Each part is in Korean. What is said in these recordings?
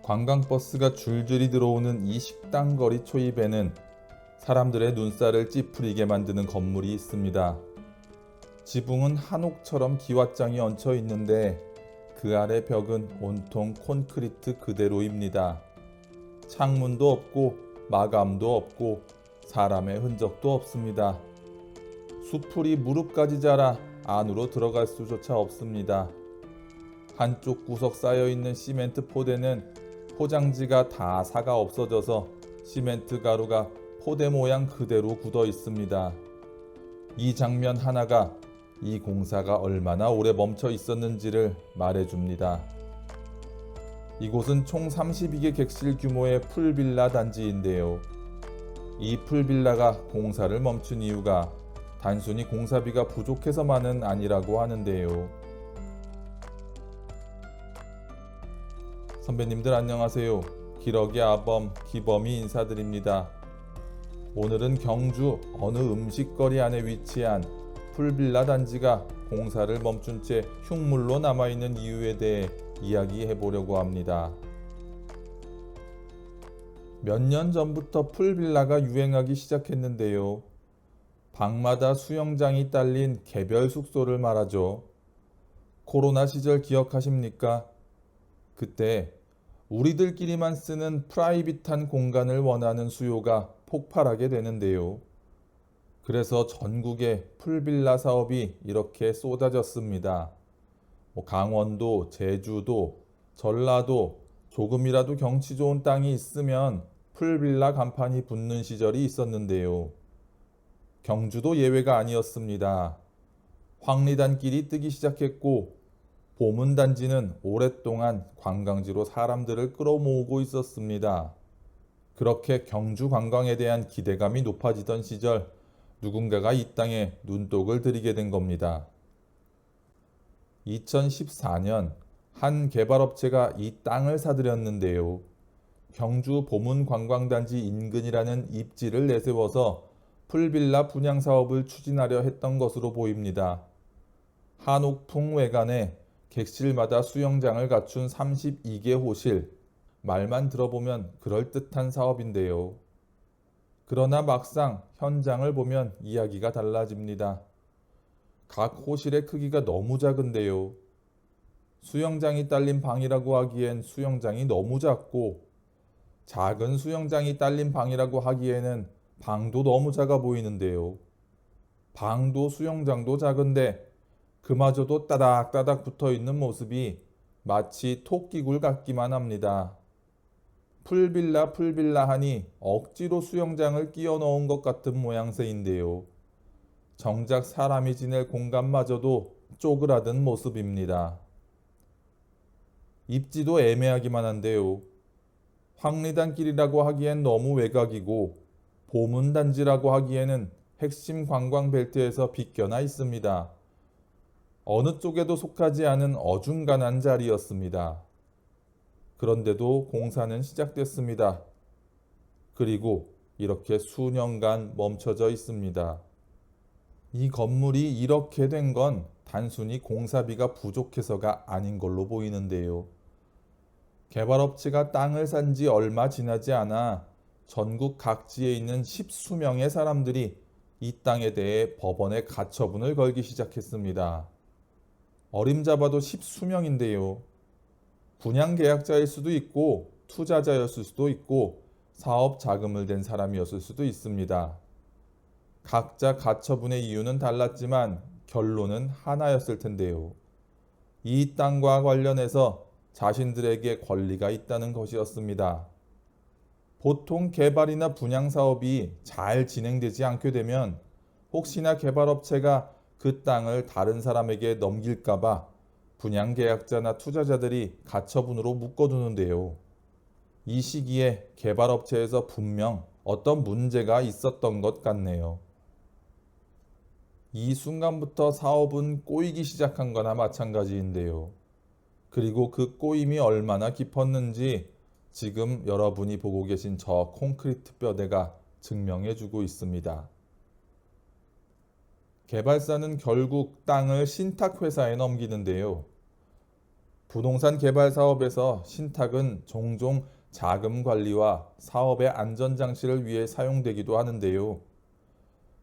관광버스가 줄줄이 들어오는 이 식당거리 초입에는 사람들의 눈살을 찌푸리게 만드는 건물이 있습니다. 지붕은 한옥처럼 기와장이 얹혀 있는데 그 아래 벽은 온통 콘크리트 그대로입니다. 창문도 없고 마감도 없고 사람의 흔적도 없습니다. 수풀이 무릎까지 자라 안으로 들어갈 수조차 없습니다. 한쪽 구석 쌓여있는 시멘트 포대는 포장지가 다 사가 없어져서 시멘트 가루가 포대 모양 그대로 굳어 있습니다. 이 장면 하나가 이 공사가 얼마나 오래 멈춰 있었는지를 말해줍니다. 이곳은 총 32개 객실 규모의 풀빌라 단지인데요. 이 풀빌라가 공사를 멈춘 이유가 단순히 공사비가 부족해서만은 아니라고 하는데요. 선배님들 안녕하세요. 기러기 아범 기범이 인사드립니다. 오늘은 경주 어느 음식거리 안에 위치한 풀빌라 단지가 공사를 멈춘 채 흉물로 남아있는 이유에 대해 이야기해 보려고 합니다. 몇 년 전부터 풀빌라가 유행하기 시작했는데요. 방마다 수영장이 딸린 개별 숙소를 말하죠. 코로나 시절 기억하십니까? 그때 우리들끼리만 쓰는 프라이빗한 공간을 원하는 수요가 폭발하게 되는데요. 그래서 전국에 풀빌라 사업이 이렇게 쏟아졌습니다. 강원도, 제주도, 전라도 조금이라도 경치 좋은 땅이 있으면 풀빌라 간판이 붙는 시절이 있었는데요. 경주도 예외가 아니었습니다. 황리단길이 뜨기 시작했고 보문단지는 오랫동안 관광지로 사람들을 끌어모으고 있었습니다. 그렇게 경주 관광에 대한 기대감이 높아지던 시절 누군가가 이 땅에 눈독을 들이게 된 겁니다. 2014년 한 개발업체가 이 땅을 사들였는데요. 경주 보문관광단지 인근이라는 입지를 내세워서 풀빌라 분양 사업을 추진하려 했던 것으로 보입니다. 한옥풍 외관에 객실마다 수영장을 갖춘 32개 호실, 말만 들어보면 그럴듯한 사업인데요. 그러나 막상 현장을 보면 이야기가 달라집니다. 각 호실의 크기가 너무 작은데요. 수영장이 딸린 방이라고 하기엔 수영장이 너무 작고, 작은 수영장이 딸린 방이라고 하기에는 방도 너무 작아 보이는데요. 방도 수영장도 작은데 그마저도 따닥따닥 붙어 있는 모습이 마치 토끼굴 같기만 합니다. 풀빌라 하니 억지로 수영장을 끼워 넣은 것 같은 모양새인데요. 정작 사람이 지낼 공간마저도 쪼그라든 모습입니다. 입지도 애매하기만 한데요. 황리단길이라고 하기엔 너무 외곽이고 보문단지라고 하기에는 핵심 관광벨트에서 비껴나 있습니다. 어느 쪽에도 속하지 않은 어중간한 자리였습니다. 그런데도 공사는 시작됐습니다. 그리고 이렇게 수년간 멈춰져 있습니다. 이 건물이 이렇게 된 건 단순히 공사비가 부족해서가 아닌 걸로 보이는데요. 개발업체가 땅을 산 지 얼마 지나지 않아 전국 각지에 있는 십수명의 사람들이 이 땅에 대해 법원에 가처분을 걸기 시작했습니다. 어림잡아도 십수명인데요. 분양계약자일 수도 있고 투자자였을 수도 있고 사업 자금을 댄 사람이었을 수도 있습니다. 각자 가처분의 이유는 달랐지만 결론은 하나였을 텐데요. 이 땅과 관련해서 자신들에게 권리가 있다는 것이었습니다. 보통 개발이나 분양 사업이 잘 진행되지 않게 되면 혹시나 개발업체가 그 땅을 다른 사람에게 넘길까봐 분양계약자나 투자자들이 가처분으로 묶어두는데요. 이 시기에 개발업체에서 분명 어떤 문제가 있었던 것 같네요. 이 순간부터 사업은 꼬이기 시작한 거나 마찬가지인데요. 그리고 그 꼬임이 얼마나 깊었는지 지금 여러분이 보고 계신 저 콘크리트 뼈대가 증명해주고 있습니다. 개발사는 결국 땅을 신탁회사에 넘기는데요. 부동산 개발 사업에서 신탁은 종종 자금 관리와 사업의 안전 장치를 위해 사용되기도 하는데요.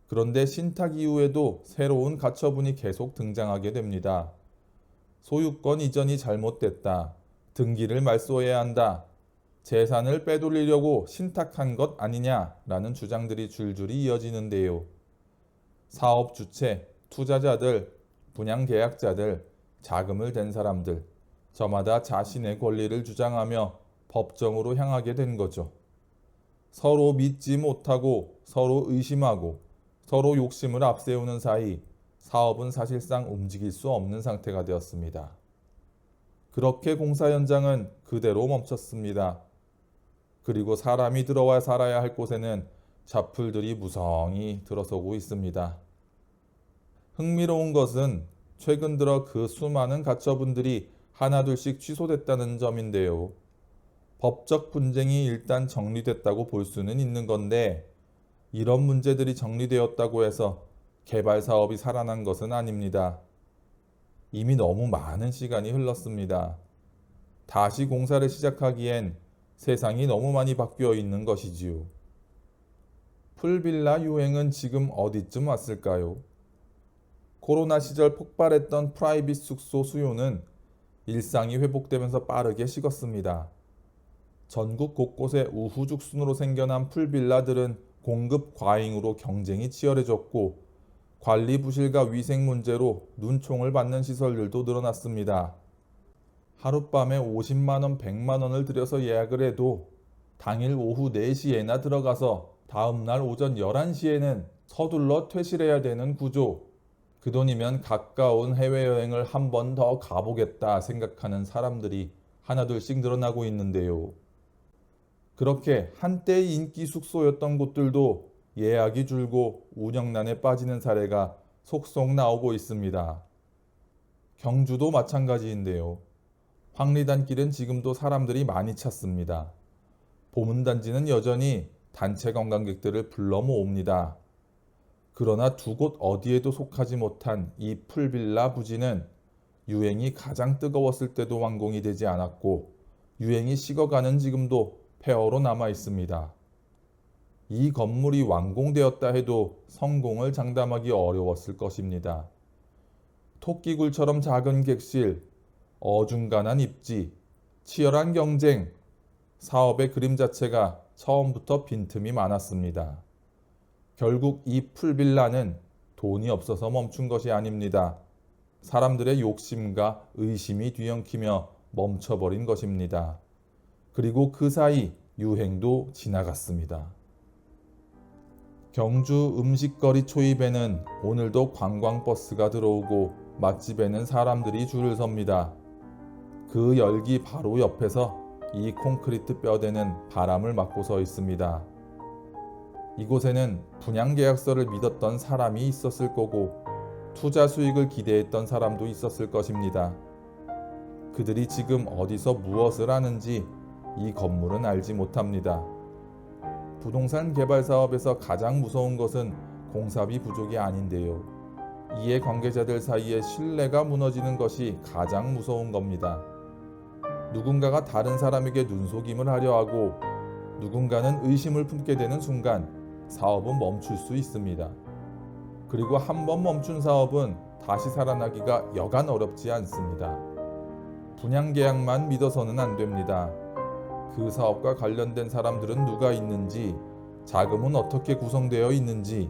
그런데 신탁 이후에도 새로운 가처분이 계속 등장하게 됩니다. 소유권 이전이 잘못됐다. 등기를 말소해야 한다. 재산을 빼돌리려고 신탁한 것 아니냐라는 주장들이 줄줄이 이어지는데요. 사업 주체, 투자자들, 분양 계약자들, 자금을 댄 사람들, 저마다 자신의 권리를 주장하며 법정으로 향하게 된 거죠. 서로 믿지 못하고 서로 의심하고 서로 욕심을 앞세우는 사이 사업은 사실상 움직일 수 없는 상태가 되었습니다. 그렇게 공사 현장은 그대로 멈췄습니다. 그리고 사람이 들어와 살아야 할 곳에는 잡풀들이 무성히 들어서고 있습니다. 흥미로운 것은 최근 들어 그 수많은 가처분들이 하나둘씩 취소됐다는 점인데요. 법적 분쟁이 일단 정리됐다고 볼 수는 있는 건데 이런 문제들이 정리되었다고 해서 개발 사업이 살아난 것은 아닙니다. 이미 너무 많은 시간이 흘렀습니다. 다시 공사를 시작하기엔 세상이 너무 많이 바뀌어 있는 것이지요. 풀빌라 유행은 지금 어디쯤 왔을까요? 코로나 시절 폭발했던 프라이빗 숙소 수요는 일상이 회복되면서 빠르게 식었습니다. 전국 곳곳에 우후죽순으로 생겨난 풀빌라들은 공급 과잉으로 경쟁이 치열해졌고 관리 부실과 위생 문제로 눈총을 받는 시설들도 늘어났습니다. 하룻밤에 50만 원, 100만 원을 들여서 예약을 해도 당일 오후 4시에나 들어가서 다음날 오전 11시에는 서둘러 퇴실해야 되는 구조. 그 돈이면 가까운 해외여행을 한 번 더 가보겠다 생각하는 사람들이 하나둘씩 늘어나고 있는데요. 그렇게 한때 인기 숙소였던 곳들도 예약이 줄고 운영난에 빠지는 사례가 속속 나오고 있습니다. 경주도 마찬가지인데요. 황리단길은 지금도 사람들이 많이 찾습니다. 보문단지는 여전히 단체 관광객들을 불러 모읍니다. 그러나 두 곳 어디에도 속하지 못한 이 풀빌라 부지는 유행이 가장 뜨거웠을 때도 완공이 되지 않았고 유행이 식어가는 지금도 폐허로 남아 있습니다. 이 건물이 완공되었다 해도 성공을 장담하기 어려웠을 것입니다. 토끼굴처럼 작은 객실, 어중간한 입지, 치열한 경쟁, 사업의 그림 자체가 처음부터 빈틈이 많았습니다. 결국 이 풀빌라는 돈이 없어서 멈춘 것이 아닙니다. 사람들의 욕심과 의심이 뒤엉키며 멈춰버린 것입니다. 그리고 그 사이 유행도 지나갔습니다. 경주 음식거리 초입에는 오늘도 관광버스가 들어오고 맛집에는 사람들이 줄을 섭니다. 그 열기 바로 옆에서 이 콘크리트 뼈대는 바람을 맞고 서 있습니다. 이곳에는 분양계약서를 믿었던 사람이 있었을 거고 투자 수익을 기대했던 사람도 있었을 것입니다. 그들이 지금 어디서 무엇을 하는지 이 건물은 알지 못합니다. 부동산 개발 사업에서 가장 무서운 것은 공사비 부족이 아닌데요. 이해 관계자들 사이에 신뢰가 무너지는 것이 가장 무서운 겁니다. 누군가가 다른 사람에게 눈속임을 하려 하고 누군가는 의심을 품게 되는 순간 사업은 멈출 수 있습니다. 그리고 한번 멈춘 사업은 다시 살아나기가 여간 어렵지 않습니다. 분양계약만 믿어서는 안 됩니다. 그 사업과 관련된 사람들은 누가 있는지, 자금은 어떻게 구성되어 있는지,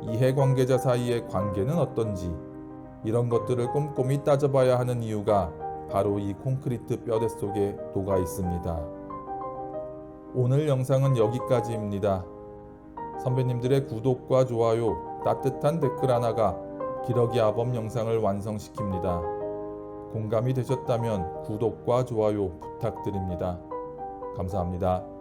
이해관계자 사이의 관계는 어떤지 이런 것들을 꼼꼼히 따져봐야 하는 이유가 바로 이 콘크리트 뼈대 속에 녹아 있습니다. 오늘 영상은 여기까지입니다. 선배님들의 구독과 좋아요, 따뜻한 댓글 하나가 기러기 아범 영상을 완성시킵니다. 공감이 되셨다면 구독과 좋아요 부탁드립니다. 감사합니다.